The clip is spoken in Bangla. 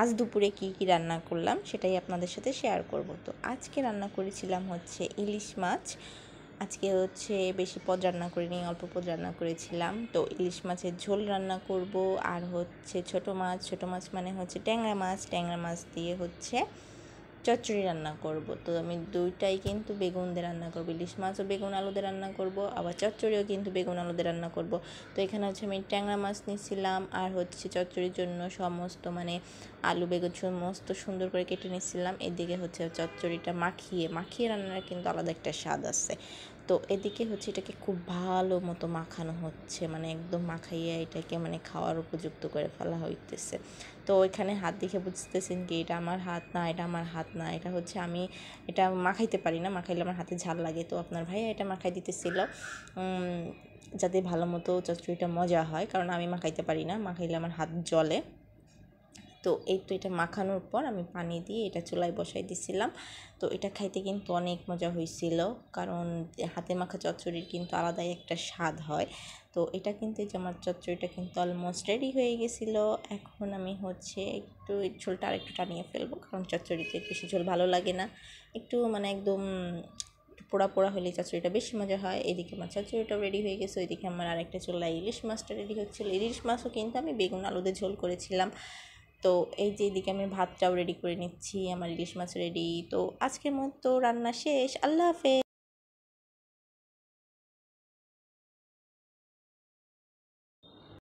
আজ দুপুরে কি কি রান্না করলাম সেটাই আপনাদের সাথে শেয়ার করব। তো আজকে রান্না করেছিলাম হচ্ছে ইলিশ মাছ। আজকে হচ্ছে বেশি পদ রান্না করিনি, অল্প পদ রান্না করেছিলাম। তো ইলিশ মাছের ঝোল রান্না করব, আর হচ্ছে ছোট মাছ মানে হচ্ছে ট্যাংরা মাছ দিয়ে হচ্ছে চচ্চড়ি রান্না করব। তো আমি দুইটাই কিন্তু বেগুন দিয়ে রান্না করব, ইলিশ মাছও বেগুন আলু দিয়ে রান্না করব, আবার চচ্চড়িও কিন্তু বেগুন আলু দিয়ে রান্না করব। তো এখানে হচ্ছে আমি ট্যাংরা মাছ নিয়েছিলাম, আর হচ্ছে চচ্চড়ির জন্য সমস্ত মানে আলু বেগুন সমস্ত সুন্দর করে কেটে নিয়েছিলাম। এদিকে হচ্ছে চচ্চড়িটা মাখিয়ে রান্নার কিন্তু আলাদা একটা স্বাদ আছে। তো এদিকে হচ্ছে এটাকে খুব ভালো মতো মাখানো হচ্ছে, মানে একদম মাখাইয়া এটাকে মানে খাওয়ার উপযুক্ত করে ফেলা হইতেছে। তো ওইখানে হাত দেখে বুঝতেছেন কি এটা আমার হাত না, এটা হচ্ছে আমি এটা মাখাইতে পারি না, মাখাইলে আমার হাতে ঝাল লাগে। তো আপনার ভাইয়া এটা মাখাই দিতেছিল যাতে ভালো মতো চচ্চড়িটা মজা হয়, কারণ আমি মাখাইতে পারি না, মাখাইলে আমার হাত জ্বলে। তো এই তো এটা মাখানোর পর আমি পানি দিয়ে এটা চুলায় বসাই দিছিলাম। তো এটা খাইতে কিন্তু অনেক মজা হয়েছিল, কারণ হাতে মাখা চচ্চড়ির কিন্তু আলাদাই একটা স্বাদ হয়। তো এটা কিন্তু এই যে আমার চচ্চড়িটা কিন্তু অলমোস্ট রেডি হয়ে গেছিলো। এখন আমি হচ্ছে একটু এই ঝোলটা আরেকটু টানিয়ে ফেলবো, কারণ চচ্চড়িতে বেশি ঝোল ভালো লাগে না, একটু মানে একদম পোড়া পোড়া হলে চচ্চড়িটা বেশি মজা হয়। এদিকে আমার চচ্চড়িটাও রেডি হয়ে গেছে, ওইদিকে আমার আরেকটা চুলায় ইলিশ মাছটা রেডি হচ্ছিলো। ইলিশ মাছও কিন্তু আমি বেগুন আলুতে ঝোল করেছিলাম। তো এই যে এদিকে আমি ভাতটাও রেডি করে নিচ্ছি, আমার ইলিশ মাছ রেডি। তো আজকের মতো রান্না শেষ, আল্লাহ হাফেজ।